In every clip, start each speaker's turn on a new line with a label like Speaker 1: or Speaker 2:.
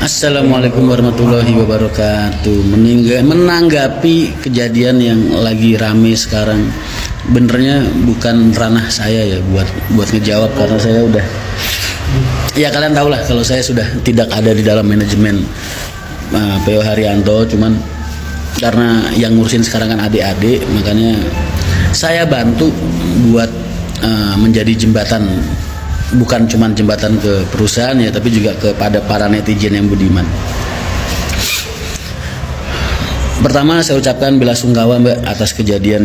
Speaker 1: Assalamualaikum warahmatullahi wabarakatuh. Menanggapi kejadian yang lagi rame sekarang, benernya bukan ranah saya ya buat ngejawab, karena saya udah, ya kalian tahu lah kalau saya sudah tidak ada di dalam manajemen PO Haryanto. Cuman karena yang ngurusin sekarang kan adik-adik, makanya saya bantu buat menjadi jembatan. Bukan cuma jembatan ke perusahaan ya, tapi juga kepada para netizen yang budiman. Pertama, saya ucapkan belasungkawa Mbak atas kejadian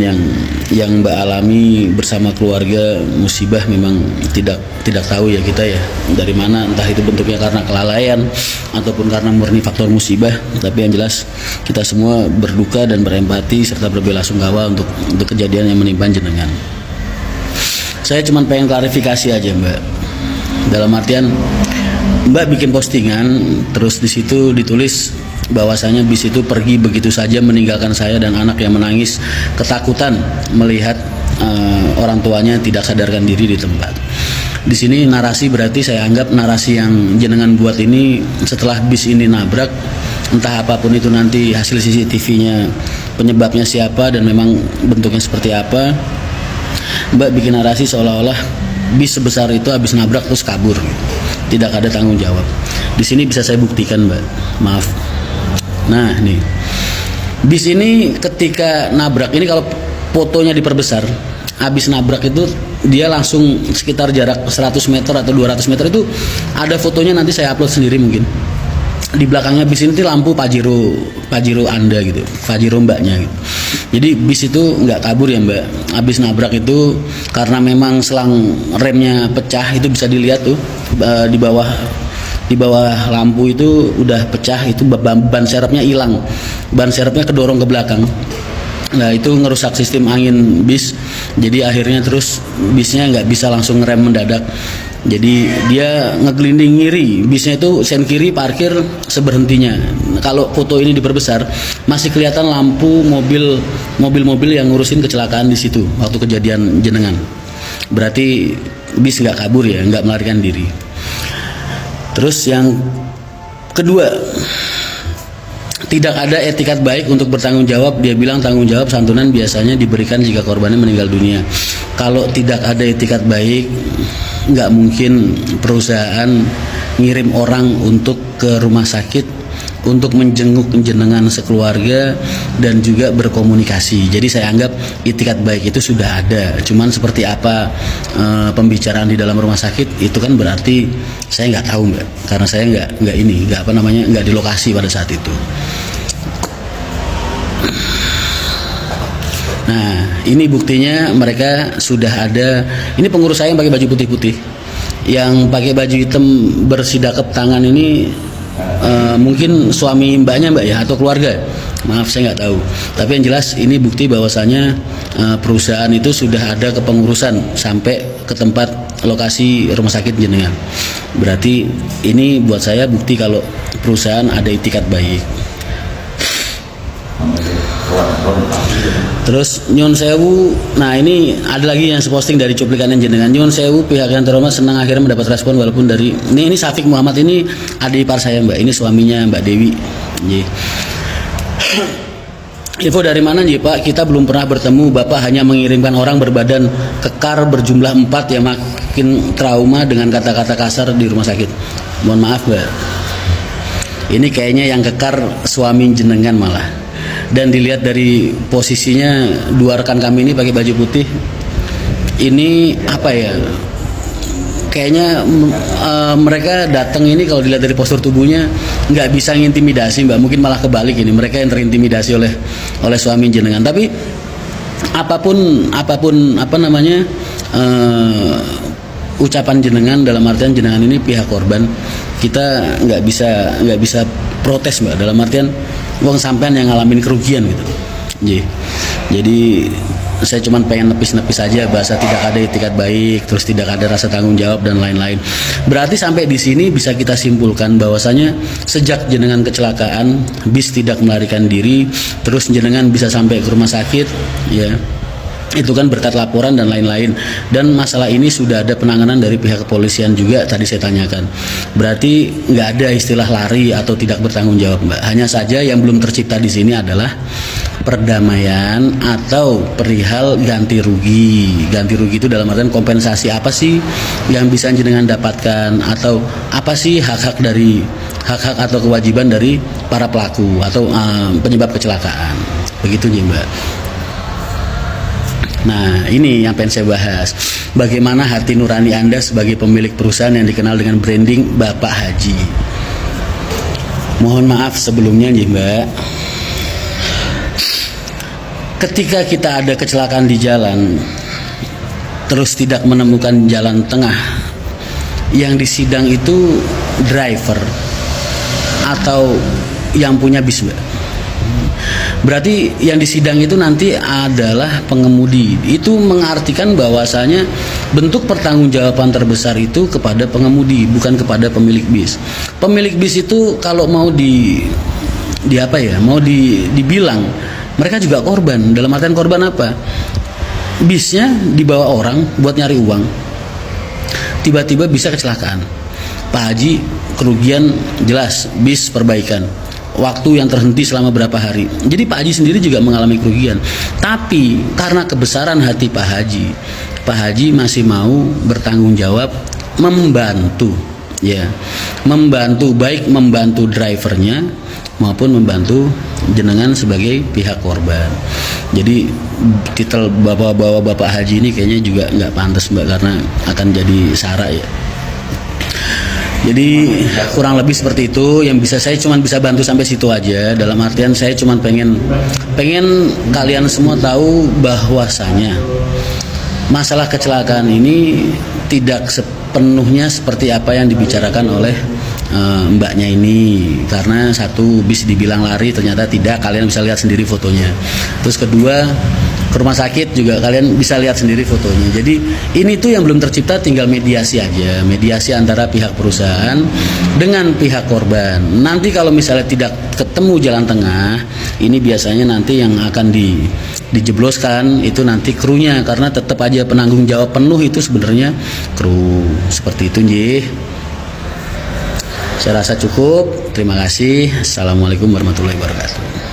Speaker 1: yang Mbak alami bersama keluarga. Musibah memang tidak tahu ya kita ya dari mana, entah itu bentuknya karena kelalaian ataupun karena murni faktor musibah. Tapi yang jelas kita semua berduka dan berempati serta berbelasungkawa untuk kejadian yang menimpa jenengan. Saya cuma pengen klarifikasi aja Mbak. Dalam artian Mbak bikin postingan, terus di situ ditulis bahwasanya bis itu pergi begitu saja meninggalkan saya dan anak yang menangis ketakutan melihat orang tuanya tidak sadarkan diri di tempat. Di sini narasi, berarti saya anggap narasi yang jenengan buat ini setelah bis ini nabrak, entah apapun itu nanti hasil CCTV-nya penyebabnya siapa dan memang bentuknya seperti apa, Mbak bikin narasi seolah-olah bis sebesar itu habis nabrak terus kabur, tidak ada tanggung jawab. Di sini bisa saya buktikan Mbak, maaf. Nah nih, bis ini ketika nabrak ini, kalau fotonya diperbesar, habis nabrak itu dia langsung sekitar jarak 100 meter atau 200 meter itu ada fotonya, nanti saya upload sendiri mungkin. Di belakangnya bis ini tuh lampu Pajero Anda gitu, Pajero Mbaknya gitu. Jadi bis itu nggak kabur ya Mbak. Habis nabrak itu karena memang selang remnya pecah, itu bisa dilihat tuh di bawah lampu itu udah pecah, itu ban serepnya hilang, ban serepnya kedorong ke belakang. Nah itu ngerusak sistem angin bis, jadi akhirnya terus bisnya nggak bisa langsung ngerem mendadak. Jadi dia ngegelinding ngiri, bisnya itu sen kiri parkir seberhentinya. Kalau foto ini diperbesar masih kelihatan lampu mobil-mobil yang ngurusin kecelakaan di situ waktu kejadian jenengan. Berarti bis nggak kabur ya, nggak melarikan diri. Terus yang kedua, tidak ada etikat baik untuk bertanggung jawab. Dia bilang tanggung jawab santunan biasanya diberikan jika korbannya meninggal dunia. Kalau tidak ada etikat baik, nggak mungkin perusahaan ngirim orang untuk ke rumah sakit untuk menjenguk jenengan sekeluarga dan juga berkomunikasi. Jadi saya anggap etikat baik itu sudah ada. Cuman seperti apa pembicaraan di dalam rumah sakit itu kan berarti saya nggak tahu Mbak, karena saya nggak di lokasi pada saat itu. Nah ini buktinya, mereka sudah ada. Ini pengurus saya yang pakai baju putih-putih, yang pakai baju hitam bersidakep tangan ini mungkin suami mbaknya Mbak ya, atau keluarga, maaf saya nggak tahu. Tapi yang jelas ini bukti bahwasanya perusahaan itu sudah ada kepengurusan sampai ke tempat lokasi rumah sakit jenengan. Berarti ini buat saya bukti kalau perusahaan ada itikat baik. Terus nyun sewu, nah ini ada lagi yang seposting dari cuplikan jenengan. Nyun sewu, pihak yang terhormat senang akhirnya mendapat respon walaupun dari ini Syafiq Muhammad, ini adik ipar saya Mbak, ini suaminya Mbak Dewi. Info dari mana Pak? Kita belum pernah bertemu. Bapak hanya mengirimkan orang berbadan kekar berjumlah 4 yang makin trauma dengan kata-kata kasar di rumah sakit. Mohon maaf Mbak, ini kayaknya yang kekar suami jenengan malah. Dan dilihat dari posisinya, dua rekan kami ini pakai baju putih, ini apa ya, kayaknya mereka datang ini kalau dilihat dari postur tubuhnya nggak bisa ngintimidasi Mbak, mungkin malah kebalik, ini mereka yang terintimidasi oleh suami jenengan. Tapi apapun apa namanya ucapan jenengan, dalam artian jenengan ini pihak korban, kita nggak bisa protes Mbak, dalam artian uang sampean yang ngalamin kerugian gitu. Jadi saya cuma pengen nepis-nepis aja, bahasa tidak ada etikat baik, terus tidak ada rasa tanggung jawab dan lain-lain. Berarti sampai di sini bisa kita simpulkan bahwasanya sejak jenengan kecelakaan bis tidak melarikan diri, terus jenengan bisa sampai ke rumah sakit ya. itu kan berkat laporan dan lain-lain, dan masalah ini sudah ada penanganan dari pihak kepolisian juga tadi saya tanyakan. Berarti nggak ada istilah lari atau tidak bertanggung jawab, Mbak. Hanya saja yang belum tercipta di sini adalah perdamaian atau perihal ganti rugi. Ganti rugi itu dalam artian kompensasi apa sih yang bisa jenengan dapatkan, atau apa sih hak-hak atau kewajiban dari para pelaku atau penyebab kecelakaan. Begitu nih, Mbak. Nah, ini yang pengen saya bahas. Bagaimana hati nurani Anda sebagai pemilik perusahaan yang dikenal dengan branding Bapak Haji. Mohon maaf sebelumnya nih, Mbak. Ketika kita ada kecelakaan di jalan, terus tidak menemukan jalan tengah, yang disidang itu driver atau yang punya bis, Mbak. Berarti yang disidang itu nanti adalah pengemudi. Itu mengartikan bahwasanya bentuk pertanggungjawaban terbesar itu kepada pengemudi, bukan kepada pemilik bis. Pemilik bis itu kalau mau dibilang, mereka juga korban. Dalam artian korban apa? Bisnya dibawa orang buat nyari uang, tiba-tiba bisa kecelakaan. Pak Haji kerugian jelas, bis perbaikan, waktu yang terhenti selama berapa hari. Jadi Pak Haji sendiri juga mengalami kerugian. Tapi karena kebesaran hati Pak Haji masih mau bertanggung jawab, membantu, ya, baik membantu drivernya maupun membantu jenengan sebagai pihak korban. Jadi titel Bapak Haji ini kayaknya juga nggak pantas, Mbak, karena akan jadi sara ya. Jadi kurang lebih seperti itu. Yang saya cuma bisa bantu sampai situ aja. Dalam artian saya cuma pengen kalian semua tahu bahwasanya masalah kecelakaan ini tidak sepenuhnya seperti apa yang dibicarakan oleh mbaknya ini. Karena satu, bis dibilang lari, ternyata tidak. Kalian bisa lihat sendiri fotonya. Terus kedua, ke rumah sakit juga kalian bisa lihat sendiri fotonya. Jadi ini tuh yang belum tercipta, tinggal mediasi aja, mediasi antara pihak perusahaan dengan pihak korban. Nanti kalau misalnya tidak ketemu jalan tengah, ini biasanya nanti yang akan dijebloskan itu nanti krunya, karena tetap aja penanggung jawab penuh itu sebenarnya kru. Seperti itu, nggih. Saya rasa cukup. Terima kasih. Assalamualaikum warahmatullahi wabarakatuh.